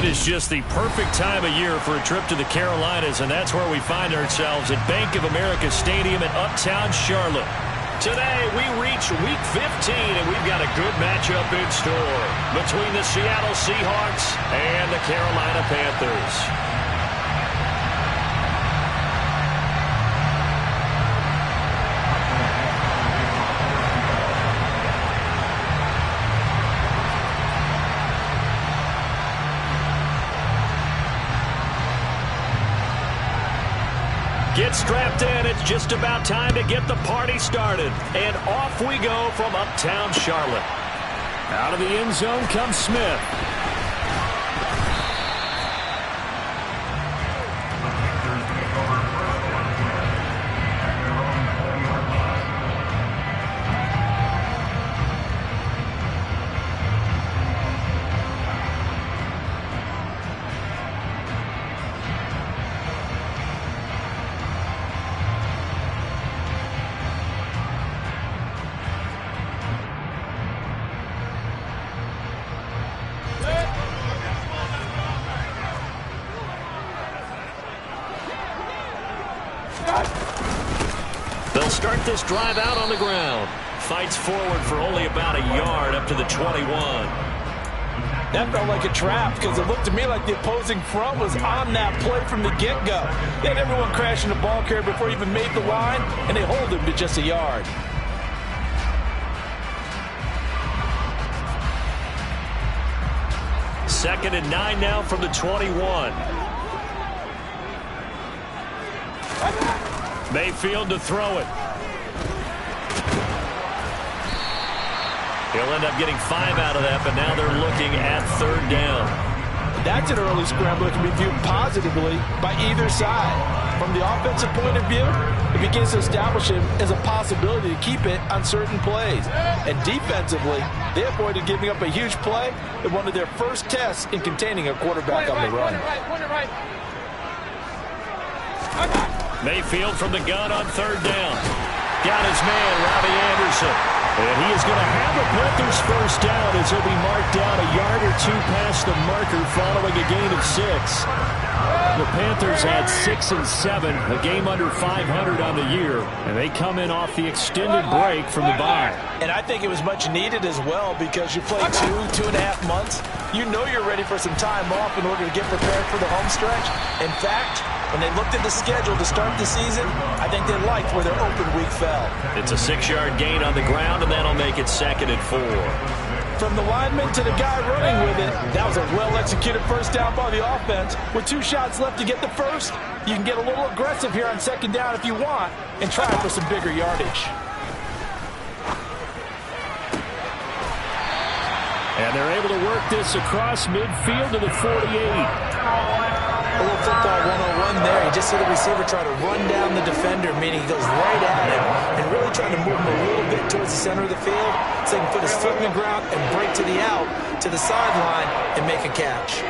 It is just the perfect time of year for a trip to the Carolinas, and that's where we find ourselves at Bank of America Stadium in Uptown Charlotte. Today, we reach Week 15, and we've got a good matchup in store between the Seattle Seahawks and the Carolina Panthers. Get strapped in. It's just about time to get the party started. And off we go from Uptown Charlotte. Out of the end zone comes Smith. They'll start this drive out on the ground. Fights forward for only about a yard up to the 21. That felt like a trap because it looked to me like the opposing front was on that play from the get-go. They had everyone crashing the ball carrier before he even made the line, and they hold him to just a yard. Second and 9 now from the 21. Mayfield to throw it. He'll end up getting 5 out of that, but now they're looking at third down. That's an early scramble that can be viewed positively by either side. From the offensive point of view, it begins to establish him as a possibility to keep it on certain plays. And defensively, they avoided giving up a huge play in one of their first tests in containing a quarterback on the run. Mayfield from the gun on third down. Got his man, Robbie Anderson. And he is going to have the Panthers first down as he'll be marked down a yard or two past the marker following a gain of 6. The Panthers had 6 and 7, a game under 500 on the year, and they come in off the extended break from the bye. And I think it was much needed as well because you play 2.5 months. You know you're ready for some time off in order to get prepared for the home stretch. In fact, when they looked at the schedule to start the season, I think they liked where their open week fell. It's a 6-yard gain on the ground, and that'll make it 2nd and 4. From the lineman to the guy running with it, that was a well-executed first down by the offense. With 2 shots left to get the first, you can get a little aggressive here on 2nd down if you want and try for some bigger yardage. And they're able to work this across midfield to the 48. A little football 101 there. You just see the receiver try to run down the defender, meaning he goes right at him and really trying to move him a little bit towards the center of the field so he can put his foot in the ground and break to the out, to the sideline, and make a catch.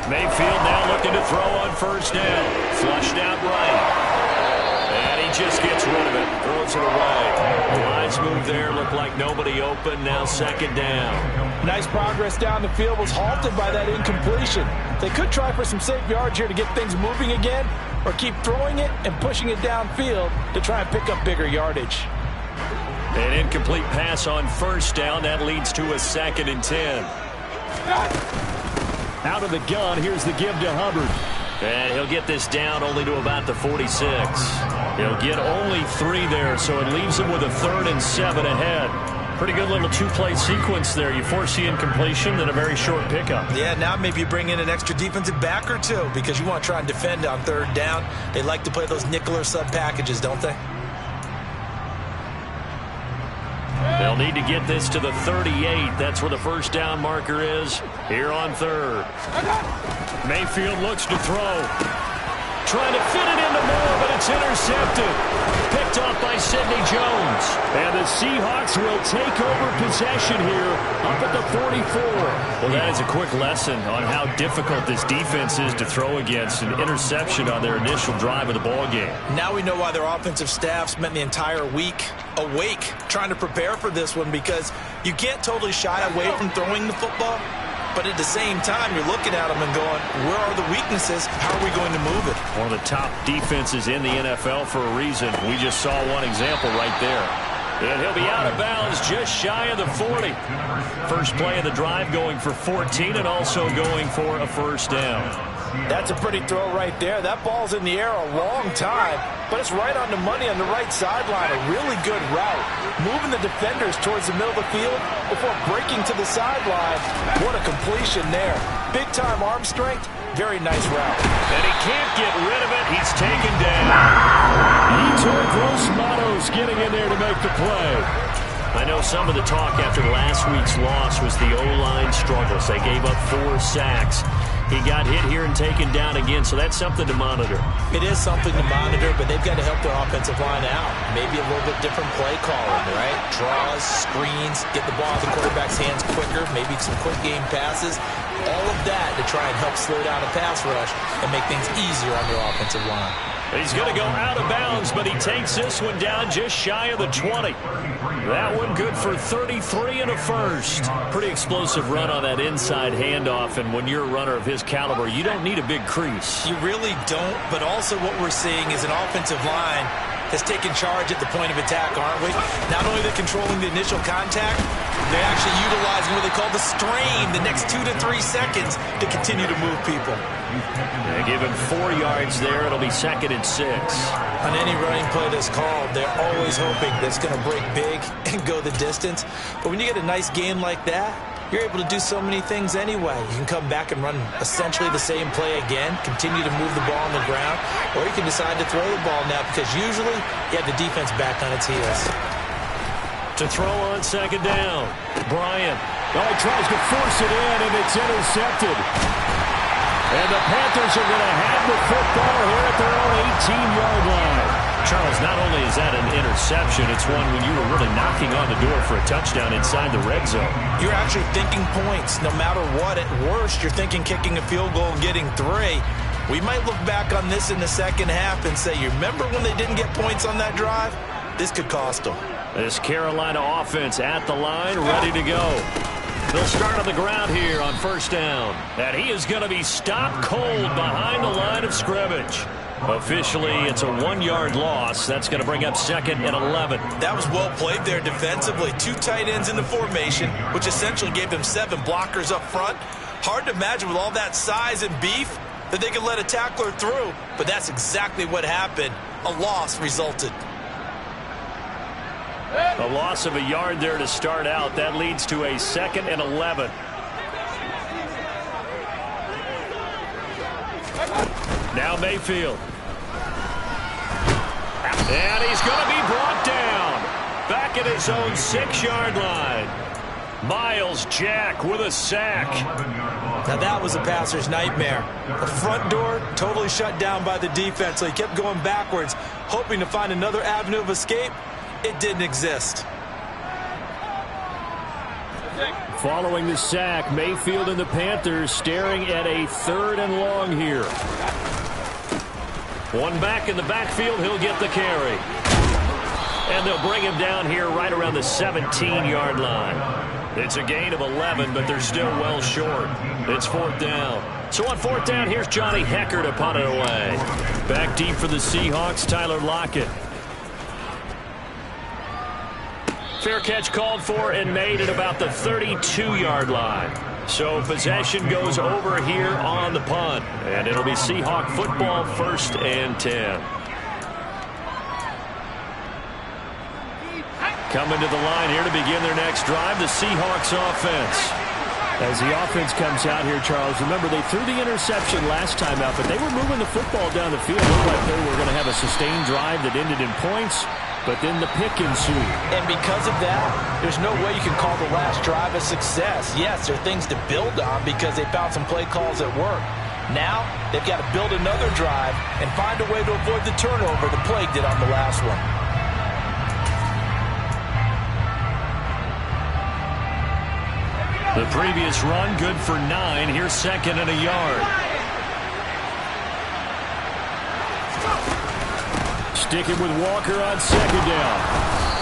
Mayfield now looking to throw on first down. Flushed out right. And he just gets rid of it. Throws it away. Wise move there. Looked like nobody open. Now 2nd down. Nice progress down the field was halted by that incompletion. They could try for some safe yards here to get things moving again, or keep throwing it and pushing it downfield to try and pick up bigger yardage. An incomplete pass on first down. That leads to a 2nd and 10. Out of the gun, here's the give to Hubbard. And he'll get this down only to about the 46. He'll get only 3 there, so it leaves him with a 3rd and 7 ahead. Pretty good little 2-play sequence there. You force the incompletion, then a very short pickup. Yeah, now maybe you bring in an extra defensive back or 2 because you want to try and defend on 3rd down. They like to play those nickel or sub packages, don't they? They'll need to get this to the 38. That's where the first down marker is here on 3rd. Mayfield looks to throw. Trying to fit it into Moore, but it's intercepted. Picked off by Sidney Jones. And the Seahawks will take over possession here up at the 44. Well, that is a quick lesson on how difficult this defense is to throw against. An interception on their initial drive of the ball game. Now we know why their offensive staff spent the entire week awake trying to prepare for this one, because you can't totally shy away from throwing the football. But at the same time, you're looking at them and going, where are the weaknesses? How are we going to move it? One of the top defenses in the NFL for a reason. We just saw one example right there. And he'll be out of bounds just shy of the 40. First play of the drive going for 14 and also going for a first down. That's a pretty throw right there. That ball's in the air a long time, but it's right on the money on the right sideline. A really good route. Moving the defenders towards the middle of the field before breaking to the sideline. What a completion there. Big-time arm strength. Very nice route. And he can't get rid of it. He's taken down. Yetur Gross-Matos getting in there to make the play. I know some of the talk after last week's loss was the O-line struggles. They gave up 4 sacks. He got hit here and taken down again, so that's something to monitor. It is something to monitor, but they've got to help their offensive line out. Maybe a little bit different play calling, right? Draws, screens, get the ball out of the quarterback's hands quicker, maybe some quick game passes. All of that to try and help slow down a pass rush and make things easier on their offensive line. He's going to go out of bounds, but he takes this one down just shy of the 20. That one good for 33 and a first. Pretty explosive run on that inside handoff, and when you're a runner of his caliber, you don't need a big crease. You really don't, but also what we're seeing is an offensive line has taken charge at the point of attack, aren't we? Not only are they controlling the initial contact, they're actually utilizing what they call the strain the next 2 to 3 seconds to continue to move people. They give him 4 yards there. It'll be 2nd and 6. On any running play that's called, they're always hoping that it's going to break big and go the distance. But when you get a nice game like that, you're able to do so many things anyway. You can come back and run essentially the same play again, continue to move the ball on the ground, or you can decide to throw the ball now because usually you have the defense back on its heels. To throw on 2nd down, Bryant. Oh, he tries to force it in, and it's intercepted. And the Panthers are going to have the football here at their own 18-yard line. Charles, not only is that an interception, it's one when you were really knocking on the door for a touchdown inside the red zone. You're actually thinking points. No matter what, at worst, you're thinking kicking a field goal and getting 3. We might look back on this in the second half and say, you remember when they didn't get points on that drive? This could cost them. This Carolina offense at the line, ready to go. They'll start on the ground here on 1st down. And he is going to be stopped cold behind the line of scrimmage. Officially, it's a 1-yard loss. That's going to bring up 2nd and 11. That was well played there defensively. 2 tight ends in the formation, which essentially gave them 7 blockers up front. Hard to imagine with all that size and beef that they could let a tackler through. But that's exactly what happened. A loss resulted. A loss of a yard there to start out. That leads to a 2nd and 11. Now Mayfield. And he's going to be brought down. Back at his own 6-yard line. Miles Jack with a sack. Now that was a passer's nightmare. The front door totally shut down by the defense, so he kept going backwards, hoping to find another avenue of escape. It didn't exist. Following the sack, Mayfield and the Panthers staring at a 3rd and long here. One back in the backfield, he'll get the carry. And they'll bring him down here right around the 17-yard line. It's a gain of 11, but they're still well short. It's 4th down. So on 4th down, here's Johnny Hecker to punt it away. Back deep for the Seahawks, Tyler Lockett. Fair catch called for and made at about the 32-yard line. So possession goes over here on the punt. And it'll be Seahawk football, 1st and 10. Coming to the line here to begin their next drive, the Seahawks offense. As the offense comes out here, Charles, remember they threw the interception last time out, but they were moving the football down the field. It looked like they were going to have a sustained drive that ended in points. But then the pick ensued. And because of that, there's no way you can call the last drive a success. Yes, there are things to build on because they found some play calls that work. Now, they've got to build another drive and find a way to avoid the turnover the plague did on the last one. The previous run, good for 9. Here's 2nd and a yard. Sticking with Walker on 2nd down.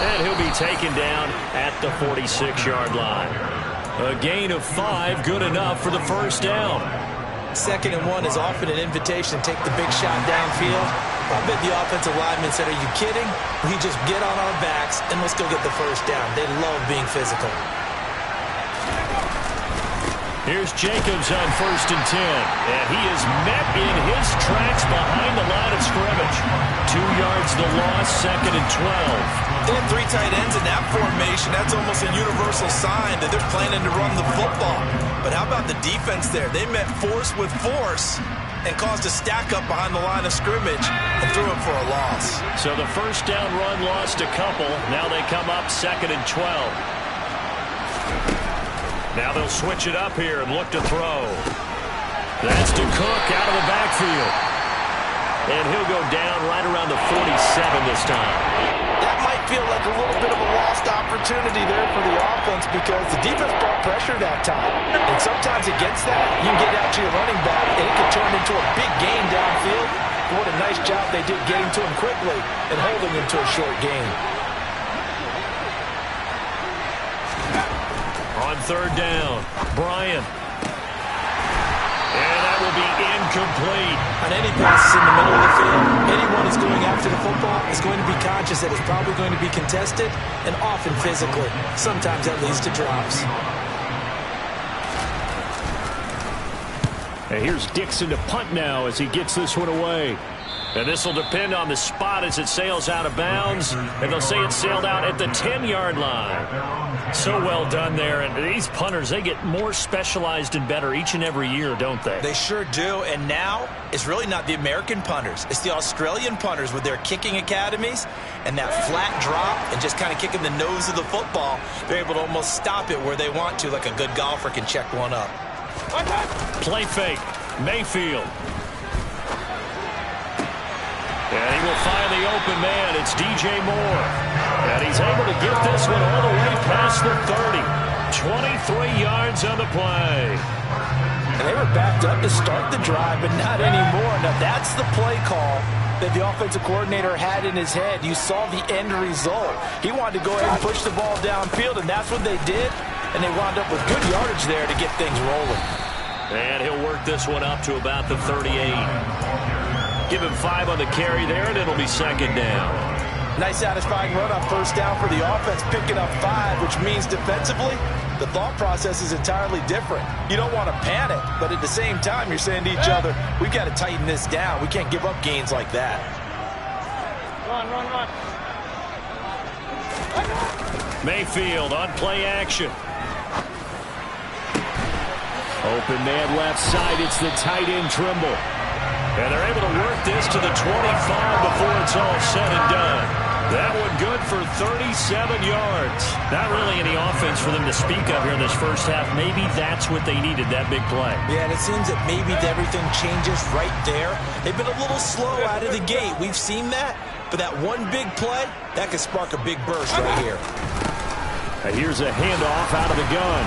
And he'll be taken down at the 46-yard line. A gain of 5, good enough for the first down. 2nd and 1 is often an invitation to take the big shot downfield. I bet the offensive lineman said, are you kidding? We just get on our backs and let's go get the first down. They love being physical. Here's Jacobs on 1st and 10. And he is met in his tracks behind the line of scrimmage. 2 yards the loss, 2nd and 12. They have 3 tight ends in that formation. That's almost a universal sign that they're planning to run the football. But how about the defense there? They met force with force and caused a stack up behind the line of scrimmage and threw it for a loss. So the first down run lost a couple. Now they come up 2nd and 12. Now they'll switch it up here and look to throw. That's to Cook out of the backfield. And he'll go down right around the 47 this time. That might feel like a little bit of a lost opportunity there for the offense because the defense brought pressure that time. And sometimes against that, you can get out to your running back and it can turn into a big gain downfield. What a nice job they did getting to him quickly and holding him to a short gain. On 3rd down, Bryant. And that will be incomplete. On any passes in the middle of the field, anyone who's going after the football is going to be conscious that it's probably going to be contested and often physically. Sometimes that leads to drops. And here's Dixon to punt now as he gets this one away. And this will depend on the spot as it sails out of bounds. And they'll say it sailed out at the 10-yard line. So well done there. And these punters, they get more specialized and better each and every year, don't they? They sure do. And now it's really not the American punters. It's the Australian punters with their kicking academies and that flat drop and just kind of kicking the nose of the football. They're able to almost stop it where they want to, like a good golfer can check one up. Play fake. Mayfield. And he will find the open man. It's DJ Moore. And he's able to get this one all the way past the 30. 23 yards on the play. And they were backed up to start the drive, but not anymore. Now that's the play call that the offensive coordinator had in his head. You saw the end result. He wanted to go ahead and push the ball downfield, and that's what they did. And they wound up with good yardage there to get things rolling. And he'll work this one up to about the 38. Give him 5 on the carry there, and it'll be 2nd down. Nice satisfying run on 1st down for the offense, picking up 5, which means defensively, the thought process is entirely different. You don't want to panic, but at the same time, you're saying to each other, we've got to tighten this down. We can't give up gains like that. Run, run, run. Mayfield on play action. Open man left side. It's the tight end Trimble. And they're able to work this to the 25 before it's all said and done. That one good for 37 yards. Not really any offense for them to speak of here in this first half. Maybe that's what they needed, that big play. Yeah, and it seems that maybe everything changes right there. They've been a little slow out of the gate. We've seen that. But that one big play, that could spark a big burst right here. And here's a handoff out of the gun.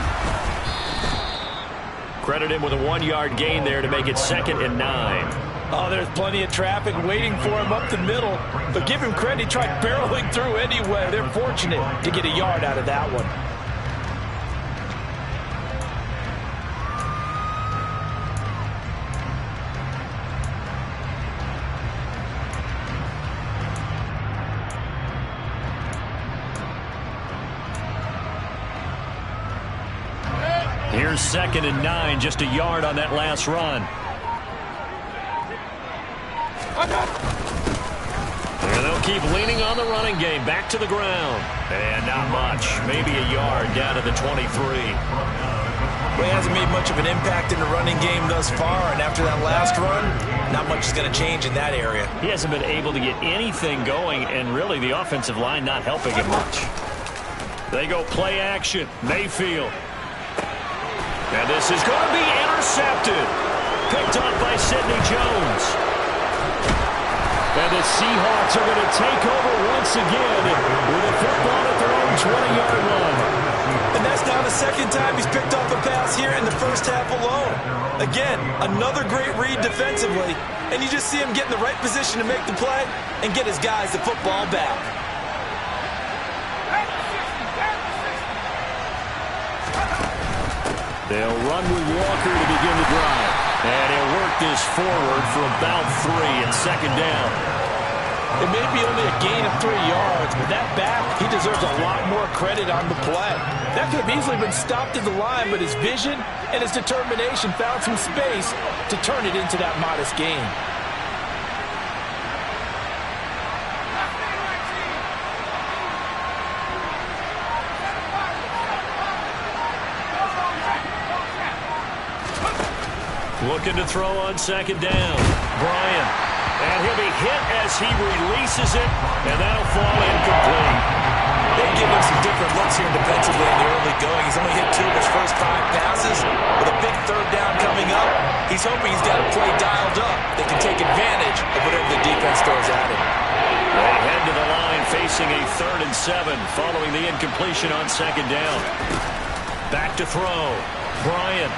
Credit him with a 1-yard gain there to make it 2nd and 9. Oh, there's plenty of traffic waiting for him up the middle. But give him credit, he tried barreling through anyway. They're fortunate to get a yard out of that one. Here's 2nd and 9, just a yard on that last run. And they'll keep leaning on the running game. Back to the ground. And not much. Maybe a yard down to the 23. Well, he hasn't made much of an impact in the running game thus far. And after that last run, not much is going to change in that area. He hasn't been able to get anything going. And really, the offensive line not helping him much. They go play action. Mayfield. And this is going to be intercepted. Picked up by Sidney Jones. And the Seahawks are going to take over once again with a football at their own 20-yard line. And that's now the 2nd time he's picked off a pass here in the first half alone. Again, another great read defensively. And you just see him get in the right position to make the play and get his guys the football back. They'll run with Walker to begin the drive. And he'll work this forward for about 3 and second down. It may be only a gain of 3 yards, but that back, he deserves a lot more credit on the play. That could have easily been stopped at the line, but his vision and his determination found some space to turn it into that modest gain. Looking to throw on second down. Bryant. And he'll be hit as he releases it, and that'll fall incomplete. They've given him some different looks here defensively in the early going. He's only hit 2 of his first 5 passes. With a big third down coming up, he's hoping he's got a play dialed up that can take advantage of whatever the defense throws at him. They head to the line facing a 3rd and 7 following the incompletion on second down. Back to throw. Bryant.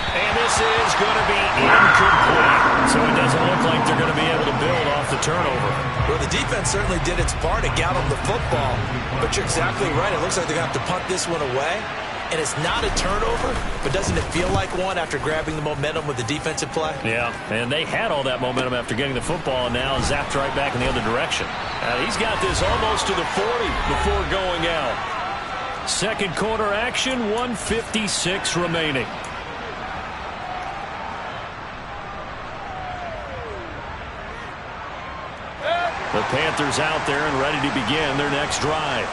And this is going to be incomplete. So it doesn't look like they're going to be able to build off the turnover. Well, the defense certainly did its part to get them the football. But you're exactly right. It looks like they're going to have to punt this one away. And it's not a turnover, but doesn't it feel like one after grabbing the momentum with the defensive play? Yeah, and they had all that momentum after getting the football, and now zapped right back in the other direction. He's got this almost to the 40 before going out. Second quarter action, 1:56 remaining. The Panthers out there and ready to begin their next drive.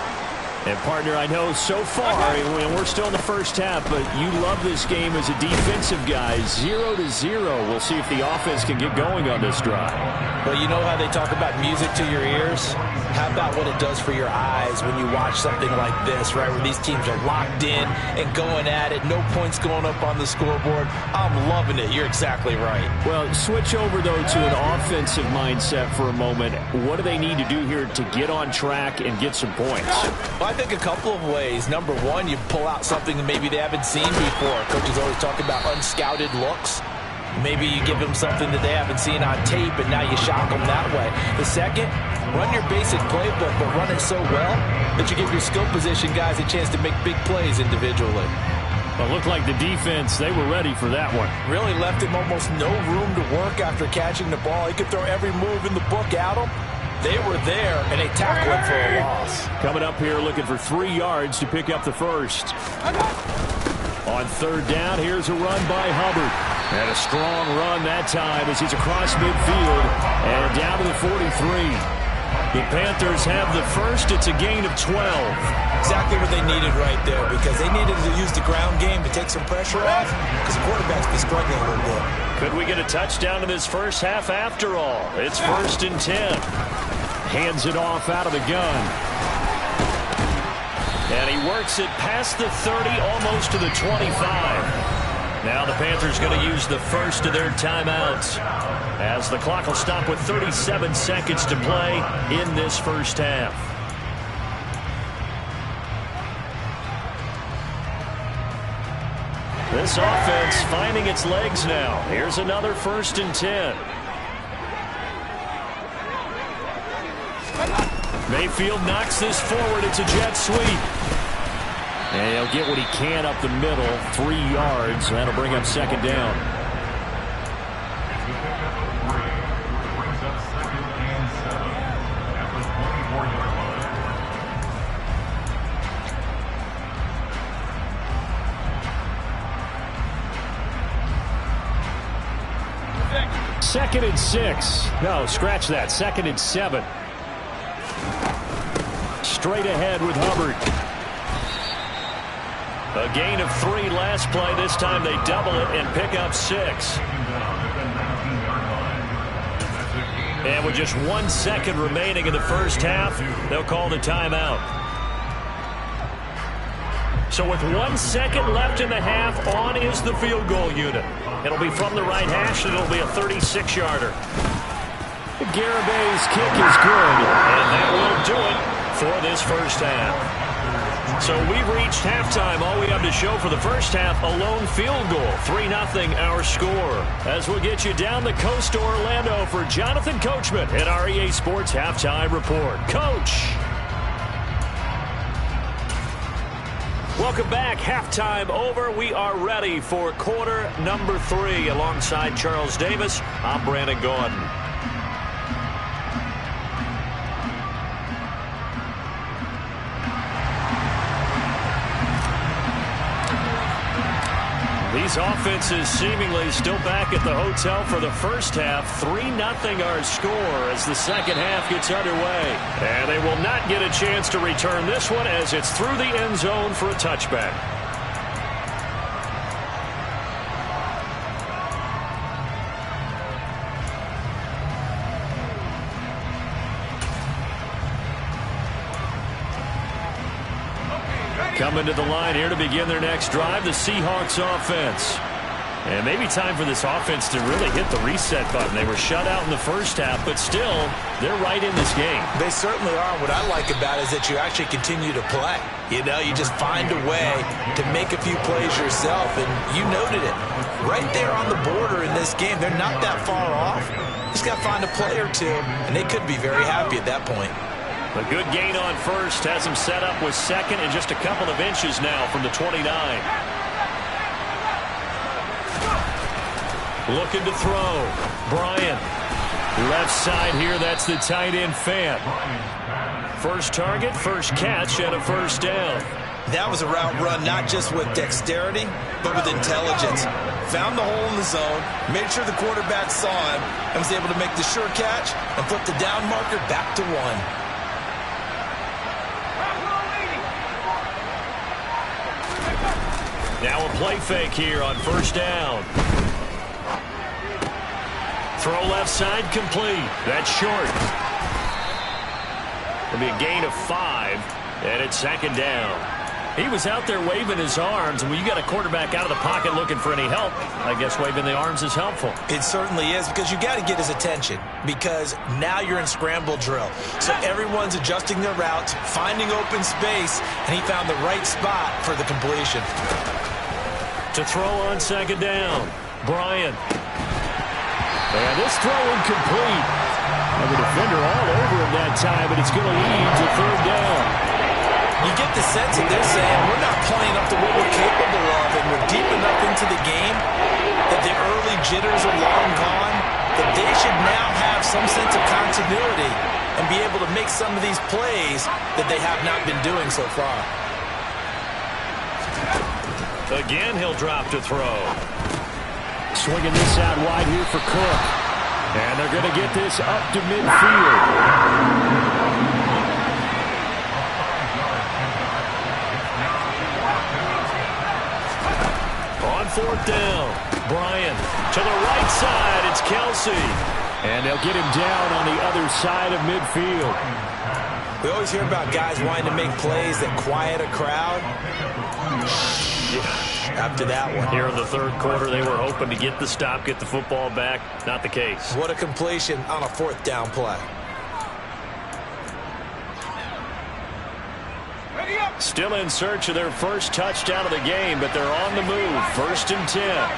And, partner, I know so far, and we're still in the first half, but you love this game as a defensive guy. 0-0. We'll see if the offense can get going on this drive. Well, you know how they talk about music to your ears? How about what it does for your eyes when you watch something like this, right, where these teams are locked in and going at it, no points going up on the scoreboard? I'm loving it. You're exactly right. Well, switch over, though, to an offensive mindset for a moment. What do they need to do here to get on track and get some points? Well, I think a couple of ways. Number one, you pull out something that maybe they haven't seen before. Coaches always talk about unscouted looks. Maybe you give them something that they haven't seen on tape, and now you shock them that way. The second, run your basic playbook, but run it so well that you give your skill position guys a chance to make big plays individually. Well, it looked like the defense, they were ready for that one. Really left him almost no room to work after catching the ball. He could throw every move in the book at him. They were there, and they tackled him for a loss. Coming up here looking for 3 yards to pick up the first. On third down, here's a run by Hubbard. And a strong run that time as he's across midfield and down to the 43. The Panthers have the first. It's a gain of 12. Exactly what they needed right there, because they needed to use the ground game to take some pressure off, because the quarterback's been struggling a little bit. Could we get a touchdown in this first half after all? It's 1st and 10. Hands it off out of the gun. And he works it past the 30, almost to the 25. Now the Panthers going to use the first of their timeouts, as the clock will stop with 37 seconds to play in this first half. This offense finding its legs now. Here's another 1st and 10. Mayfield knocks this forward. It's a jet sweep. And he'll get what he can up the middle, 3 yards. That'll bring up second down. Second and 6. No, scratch that. 2nd and 7. Straight ahead with Hubbard. A gain of 3 last play. This time they double it and pick up 6. And with just 1 second remaining in the first half, they'll call the timeout. So with 1 second left in the half, on is the field goal unit. It'll be from the right hash, and it'll be a 36-yarder. Garabay's kick is good, and that will do it for this first half. So we've reached halftime. All we have to show for the first half, a lone field goal. 3-0 our score. As we'll get you down the coast to Orlando for Jonathan Coachman at our EA Sports Halftime Report. Coach. Welcome back. Halftime over. We are ready for quarter number 3. Alongside Charles Davis, I'm Brandon Gordon. These offenses seemingly still back at the hotel for the first half. 3-0 our score as the second half gets underway. And they will not get a chance to return this one as it's through the end zone for a touchback. Coming to the line here to begin their next drive, the Seahawks offense. And maybe time for this offense to really hit the reset button. They were shut out in the first half, but still, they're right in this game. They certainly are. What I like about it is that you actually continue to play. You know, you just find a way to make a few plays yourself, and you noted it. Right there on the border in this game, they're not that far off. Just got to find a play or two, and they could be very happy at that point. A good gain on first has him set up with second and just a couple of inches now from the 29. Looking to throw. Bryant. Left side here, that's the tight end Fant. First target, first catch, and a first down. That was a route run not just with dexterity, but with intelligence. Found the hole in the zone, made sure the quarterback saw him, and was able to make the sure catch and flip the down marker back to 1. Now a play fake here on first down. Throw left side complete. That's short. It'll be a gain of 5, and it's second down. He was out there waving his arms, and when you got a quarterback out of the pocket looking for any help, I guess waving the arms is helpful. It certainly is, because you got to get his attention, because now you're in scramble drill. So everyone's adjusting their routes, finding open space, and he found the right spot for the completion. To throw on second down, Bryant. And this throw incomplete. And the defender all over him that time, but it's going to lead to third down. You get the sense that they're saying we're not playing up to what we're capable of, and we're deep enough into the game that the early jitters are long gone, that they should now have some sense of continuity and be able to make some of these plays that they have not been doing so far. Again, he'll drop to throw. Swinging this out wide here for Cook. And they're going to get this up to midfield. On fourth down, Bryant to the right side. It's Kelsey. And they'll get him down on the other side of midfield. We always hear about guys wanting to make plays that quiet a crowd. After that one. Here in the third quarter, they were hoping to get the stop, get the football back. Not the case. What a completion on a fourth down play. Still in search of their first touchdown of the game, but they're on the move. 1st and 10.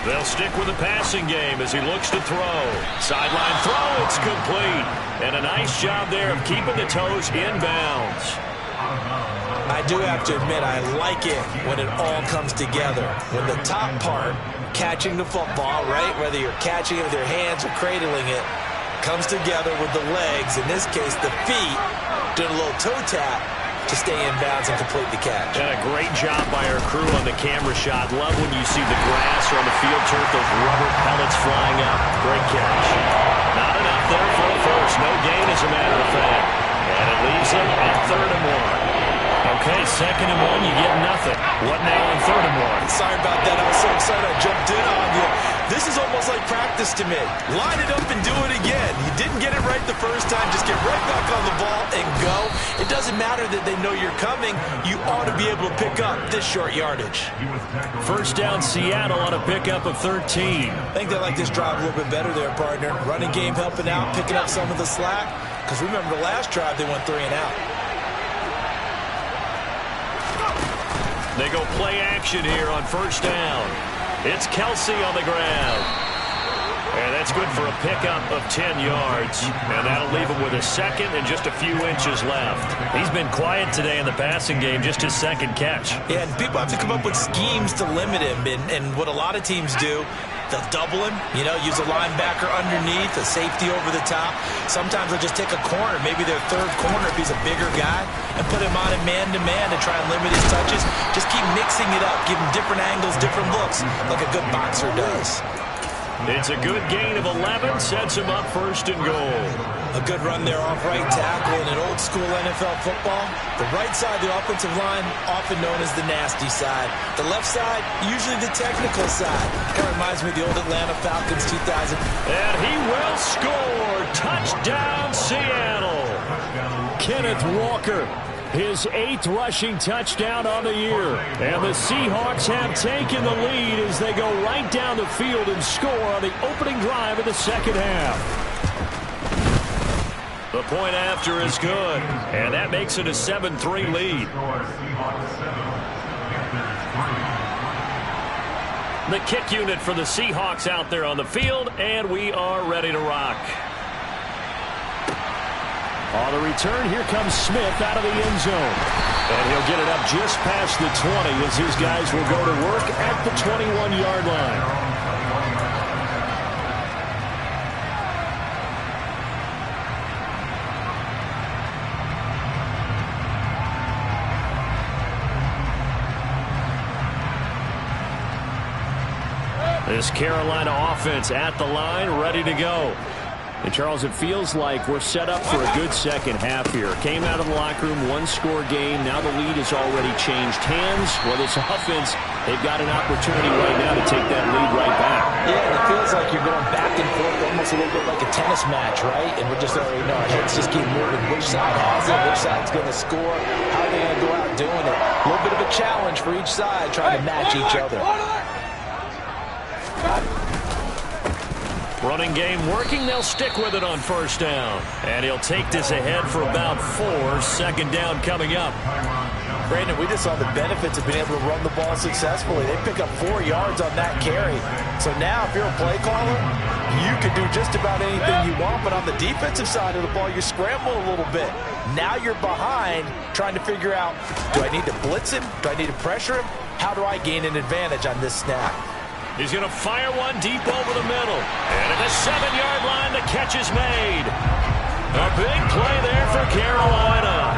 They'll stick with the passing game as he looks to throw. Sideline throw, it's complete. And a nice job there of keeping the toes inbounds. I do have to admit, I like it when it all comes together. When the top part, catching the football, right, whether you're catching it with your hands or cradling it, comes together with the legs, in this case the feet, doing a little toe tap to stay in bounds and complete the catch. And a great job by our crew on the camera shot. Love when you see the grass or on the field turf, those rubber pellets flying up. Great catch. Not enough there for the first. No gain, as a matter of fact. And it leaves them at 3rd and 1. Okay, 2nd and 1, you get nothing. What now on 3rd and 1? Sorry about that. I was so excited I jumped in on you. This is almost like practice to me. Line it up and do it again. You didn't get it right the first time. Just get right back on the ball and go. It doesn't matter that they know you're coming. You ought to be able to pick up this short yardage. First down, Seattle on a pickup of 13. I think they like this drive a little bit better there, partner. Running game helping out, picking up some of the slack. Because remember the last drive, they went 3 and out. They go play action here on first down. It's Kelsey on the ground. And that's good for a pickup of 10 yards. And that'll leave him with a second and just a few inches left. He's been quiet today in the passing game, just his second catch. Yeah, and people have to come up with schemes to limit him. And what a lot of teams do, they'll double him, use a linebacker underneath, a safety over the top. Sometimes they'll just take a corner, maybe their third corner if he's a bigger guy, and put him on a man-to-man to try and limit his touches. Just keep mixing it up, give him different angles, different looks, like a good boxer does. It's a good gain of 11, sets him up first and goal. A good run there off right tackle in an old-school NFL football. The right side of the offensive line, often known as the nasty side. The left side, usually the technical side. Kind of reminds me of the old Atlanta Falcons 2000. And he will score. Touchdown, Seattle. Kenneth Walker, his 8th rushing touchdown on the year. And the Seahawks have taken the lead as they go right down the field and score on the opening drive of the second half. The point after is good, and that makes it a 7-3 lead. The kick unit for the Seahawks out there on the field, and we are ready to rock. On the return, here comes Smith out of the end zone. And he'll get it up just past the 20 as his guys will go to work at the 21-yard line. This Carolina offense at the line, ready to go. And, Charles, it feels like we're set up for a good second half here. Came out of the locker room, one-score game. Now the lead has already changed hands. Well, this offense, they've got an opportunity right now to take that lead right back. Yeah, and it feels like you're going back and forth, almost a little bit like a tennis match, right? And we're just already know, let's just keep moving. Which side has it? Which side's going to score? How are they going to go out doing it? A little bit of a challenge for each side, trying to match each other. Running game working. They'll stick with it on first down. And he'll take this ahead for about 4. Second down coming up. Brandon, we just saw the benefits of being able to run the ball successfully. They pick up 4 yards on that carry. So now if you're a play caller, you can do just about anything you want. But on the defensive side of the ball, you scramble a little bit. Now you're behind trying to figure out, do I need to blitz him? Do I need to pressure him? How do I gain an advantage on this snap? He's going to fire one deep over the middle. And at the 7-yard line, the catch is made. A big play there for Carolina.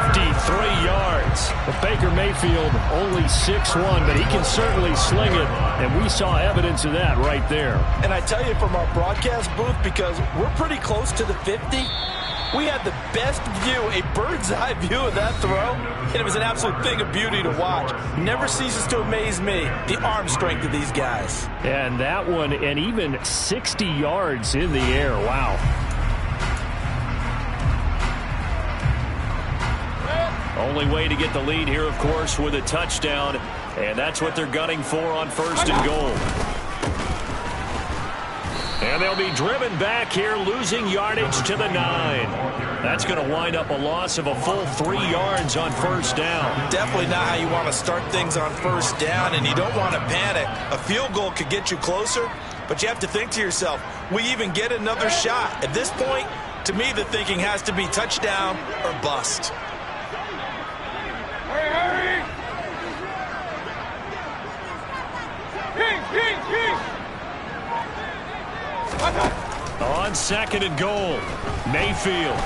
53 yards. But Baker Mayfield only 6'1", but he can certainly sling it. And we saw evidence of that right there. And I tell you from our broadcast booth, because we're pretty close to the 50, we had the best view, a bird's-eye view of that throw, and it was an absolute thing of beauty to watch. Never ceases to amaze me, the arm strength of these guys. And that one, and even 60 yards in the air. Wow. Only way to get the lead here, of course, with a touchdown, and that's what they're gunning for on first and goal. And they'll be driven back here, losing yardage to the 9. That's going to wind up a loss of a full 3 yards on first down. Definitely not how you want to start things on first down, and you don't want to panic. A field goal could get you closer, but you have to think to yourself, we even get another shot. At this point, to me, the thinking has to be touchdown or bust. Hurry! King! On second and goal, Mayfield.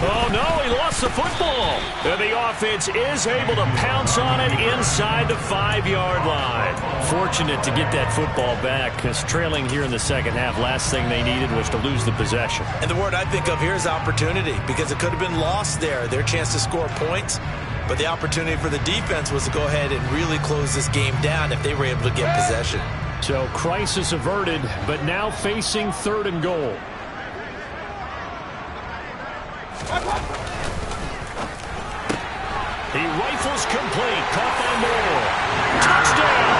Oh, no, he lost the football. And the offense is able to pounce on it inside the 5-yard line. Fortunate to get that football back, because trailing here in the second half, last thing they needed was to lose the possession. And the word I think of here is opportunity, because it could have been lost there, their chance to score points. But the opportunity for the defense was to go ahead and really close this game down if they were able to get possession. So crisis averted, but now facing third and goal. He rifles complete, caught by Moore. Touchdown!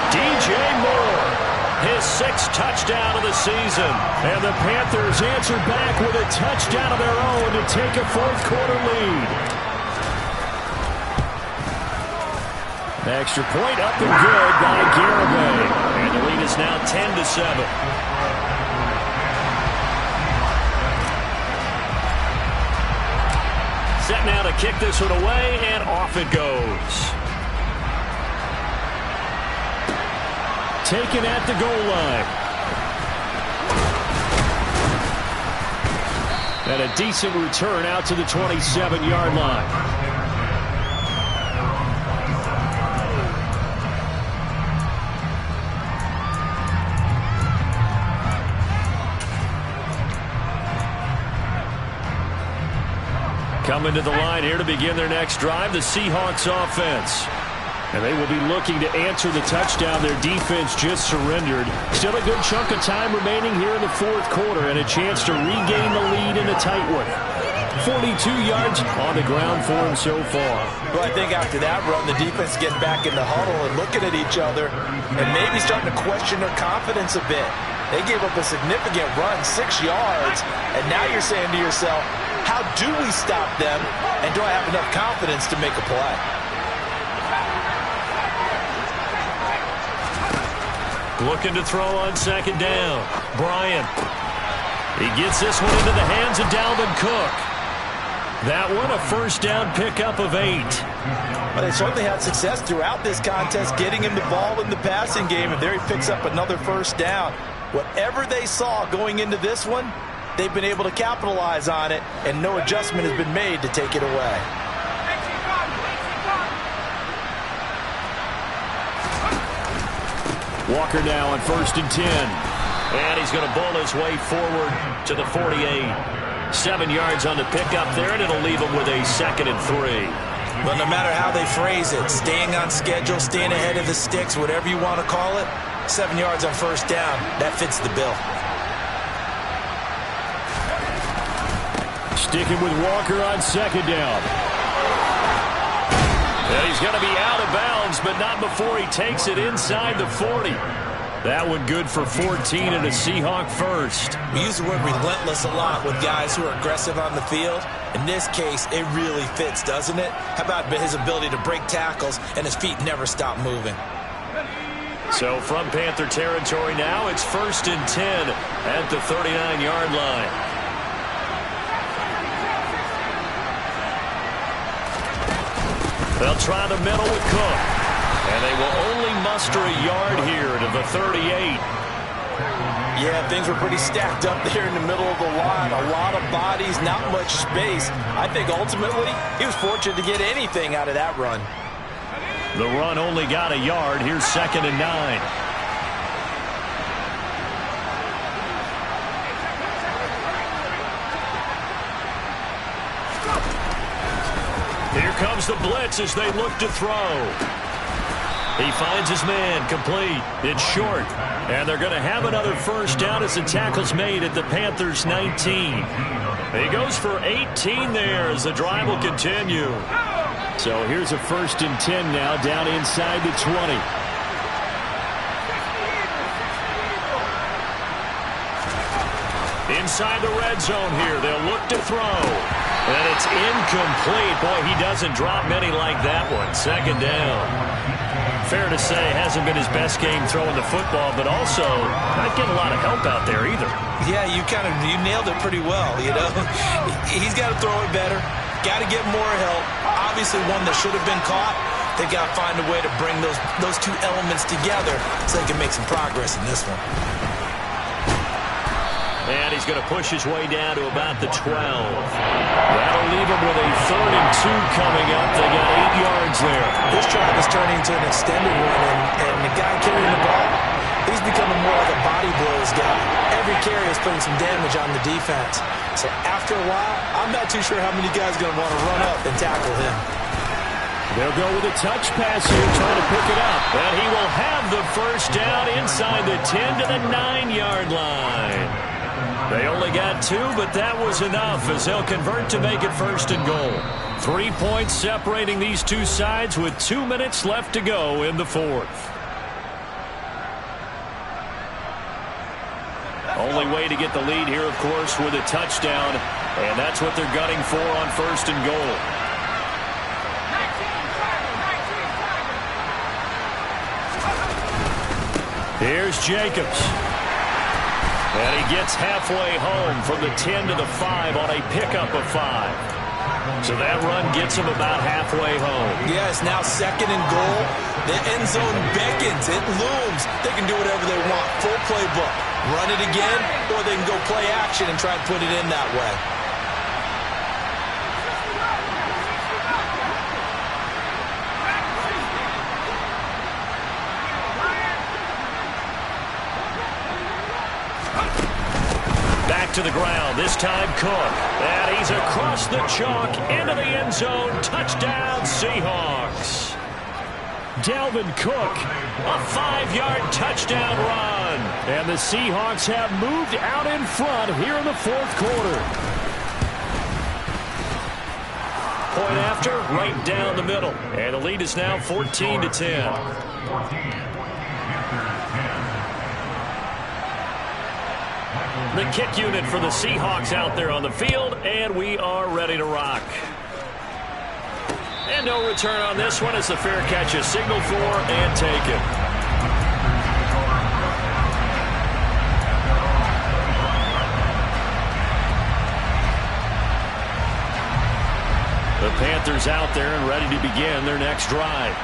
DJ Moore, his 6th touchdown of the season. And the Panthers answer back with a touchdown of their own to take a fourth-quarter lead. Extra point up and good by Garibay. And the lead is now 10-7. Set now to kick this one away, and off it goes. Taken at the goal line. And a decent return out to the 27-yard line. Coming to the line here to begin their next drive, the Seahawks offense. And they will be looking to answer the touchdown their defense just surrendered. Still a good chunk of time remaining here in the fourth quarter and a chance to regain the lead in a tight one. 42 yards on the ground for him so far. Well, I think after that run, the defense getting back in the huddle and looking at each other and maybe starting to question their confidence a bit. They gave up a significant run, 6 yards, and now you're saying to yourself, how do we stop them, and do I have enough confidence to make a play? Looking to throw on second down. Bryant. He gets this one into the hands of Dalvin Cook. That one, a first down pickup of 8. But they certainly had success throughout this contest, getting him the ball in the passing game, and there he picks up another first down. Whatever they saw going into this one, they've been able to capitalize on it, and no adjustment has been made to take it away. Walker now on 1st and 10. And he's going to bowl his way forward to the 48. 7 yards on the pickup there, and it'll leave him with a 2nd and 3. But no matter how they phrase it, staying on schedule, staying ahead of the sticks, whatever you want to call it, 7 yards on first down, that fits the bill. Sticking with Walker on second down. And he's going to be out of bounds, but not before he takes it inside the 40. That one good for 14 and a Seahawk first. We use the word relentless a lot with guys who are aggressive on the field. In this case, it really fits, doesn't it? How about his ability to break tackles and his feet never stop moving? So from Panther territory now, it's 1st and 10 at the 39-yard line. They'll try the middle with Cook. And they will only muster a yard here to the 38. Yeah, things were pretty stacked up there in the middle of the line. A lot of bodies, not much space. I think ultimately he was fortunate to get anything out of that run. The run only got a yard. Here's 2nd and 9. Here comes the blitz as they look to throw. He finds his man, complete. It's short. And they're going to have another first down as the tackle's made at the Panthers' 19. He goes for 18 there as the drive will continue. So here's a 1st and 10 now down inside the 20. Inside the red zone here. They'll look to throw. And it's incomplete. Boy, he doesn't drop many like that one. 2nd down. Fair to say, hasn't been his best game throwing the football, but also not getting a lot of help out there either. Yeah, you nailed it pretty well, you know. He's got to throw it better. Got to get more help. Obviously one that should have been caught. They've got to find a way to bring those two elements together so they can make some progress in this one. And he's going to push his way down to about the 12. That'll leave him with a 3rd and 2 coming up. They got 8 yards there. This drive is turning into an extended one, and the guy carrying the ball, he's becoming more like a body blows guy. Every carry is putting some damage on the defense. So after a while, I'm not too sure how many guys are going to want to run up and tackle him. They'll go with a touch pass here, trying to pick it up. And he will have the first down inside the 10 to the 9-yard line. They only got 2, but that was enough as they'll convert to make it 1st and goal. 3 points separating these two sides with 2 minutes left to go in the 4th. Only way to get the lead here, of course, with a touchdown, and that's what they're gunning for on 1st and goal. Here's Jacobs. And he gets halfway home from the 10 to the 5 on a pickup of 5. So that run gets him about halfway home. Yeah, it's now 2nd and goal. The end zone beckons. It looms. They can do whatever they want. Full playbook. Run it again, or they can go play action and try and put it in that way. Back to the ground, this time Cook. And he's across the chalk into the end zone. Touchdown, Seahawks. Dalvin Cook, a 5-yard touchdown run. And the Seahawks have moved out in front here in the 4th quarter. Point after, right down the middle. And the lead is now 14-10. The kick unit for the Seahawks out there on the field, and we are ready to rock. And no return on this one as the fair catch is signaled for and taken. The Panthers out there and ready to begin their next drive.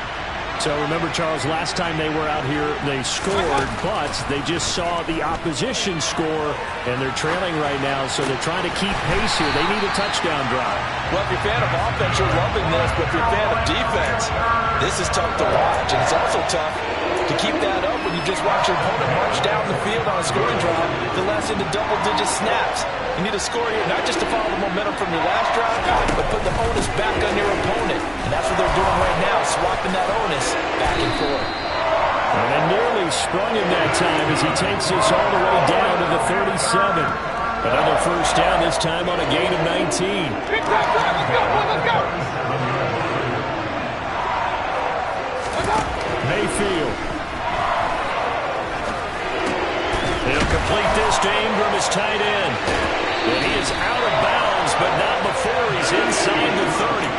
So remember, Charles, last time they were out here, they scored, but they just saw the opposition score, and they're trailing right now, so they're trying to keep pace here. They need a touchdown drive. Well, if you're a fan of offense, you're loving this, but if you're a fan of defense, this is tough to watch, and it's also tough to keep that up when you just watch your opponent march down the field on a scoring drive to last into double-digit snaps. You need to score here, not just to follow the momentum from your last drive, but put the onus back on your opponent. And that's what they're doing right now, swapping that onus back and forth. And they nearly sprung him that time as he takes this all the way down to the 37. Another first down, this time on a gain of 19. Let's go. Mayfield. He'll complete this to Ingram, his tight end. And he is out of bounds, but not before he's inside the 30.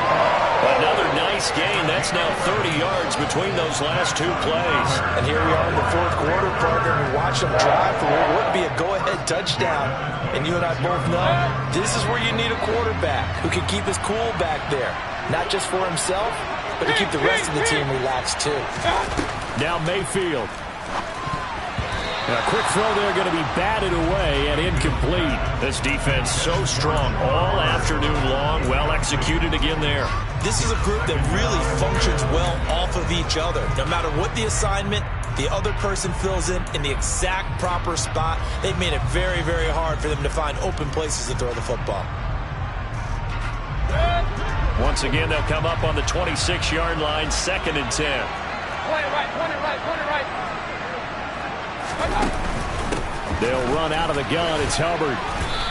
Another nice gain. That's now 30 yards between those last 2 plays. And here we are in the 4th quarter, partner. We watch them drive for what would be a go-ahead touchdown. And you and I both know this is where you need a quarterback who can keep his cool back there. Not just for himself, but to keep the rest of the team relaxed too. Now Mayfield. A quick throw there going to be batted away and incomplete. This defense so strong all afternoon long. Well executed again there. This is a group that really functions well off of each other. No matter what the assignment, the other person fills in the exact proper spot. They've made it very, very hard for them to find open places to throw the football. Once again, they'll come up on the 26-yard line, 2nd and 10. Point it right. They'll run out of the gun. It's Hubbard.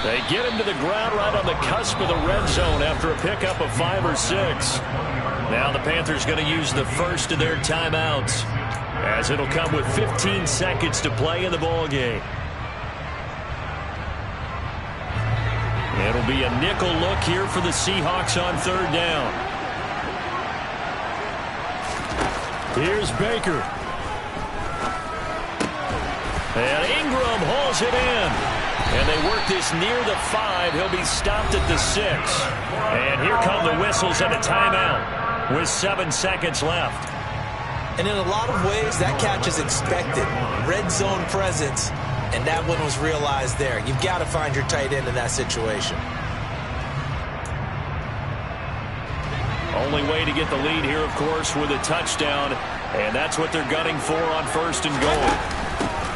They get him to the ground right on the cusp of the red zone after a pickup of 5 or 6. Now the Panthers going to use the first of their timeouts, as it'll come with 15 seconds to play in the ball game. It'll be a nickel look here for the Seahawks on 3rd down. Here's Baker. And Ingram hauls it in. And they work this near the 5. He'll be stopped at the 6. And here come the whistles and a timeout with 7 seconds left. And in a lot of ways, that catch is expected. Red zone presence, and that one was realized there. You've got to find your tight end in that situation. Only way to get the lead here, of course, with a touchdown. And that's what they're gunning for on 1st and goal.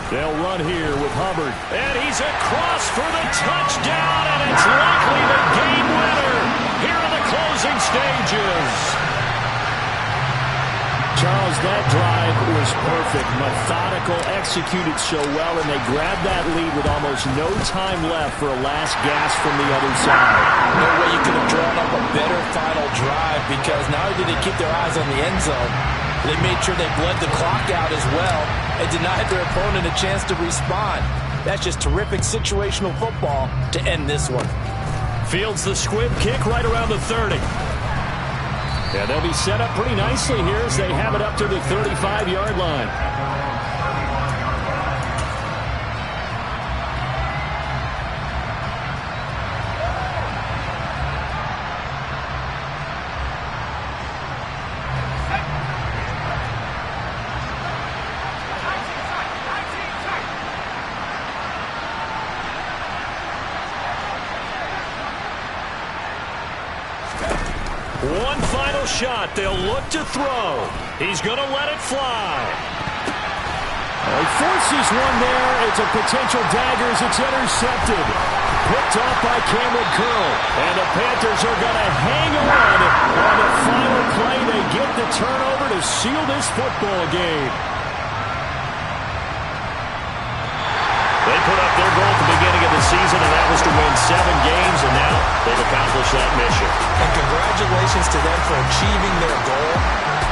They'll run here with Hubbard. And he's across for the touchdown, and it's likely the game winner here in the closing stages. Charles, that drive was perfect. Methodical, executed so well, and they grabbed that lead with almost no time left for a last gasp from the other side. No way you could have drawn up a better final drive, because not only did they keep their eyes on the end zone, they made sure they bled the clock out as well and denied their opponent a chance to respond. That's just terrific situational football to end this one. Fields the squib kick right around the 30. Yeah, they'll be set up pretty nicely here as they have it up to the 35-yard line. One final shot. They'll look to throw. He's going to let it fly. He forces one there. It's a potential dagger as it's intercepted. Picked off by Cameron Curl. And the Panthers are going to hang on the final play. They get the turnover to seal this football game. They put up their goal at the beginning of the season, and that was to win 7 games, and now they've accomplished that mission. And congratulations to them for achieving their goal.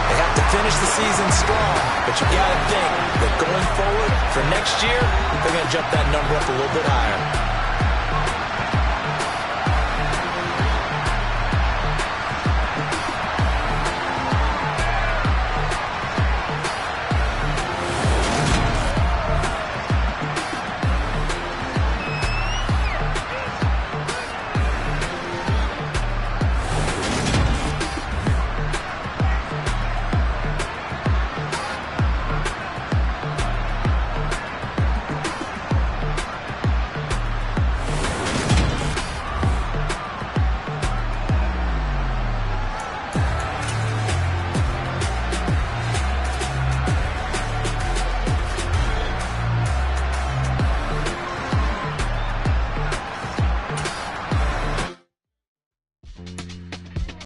They have to finish the season strong, but you got to think that going forward for next year, they're going to jump that number up a little bit higher.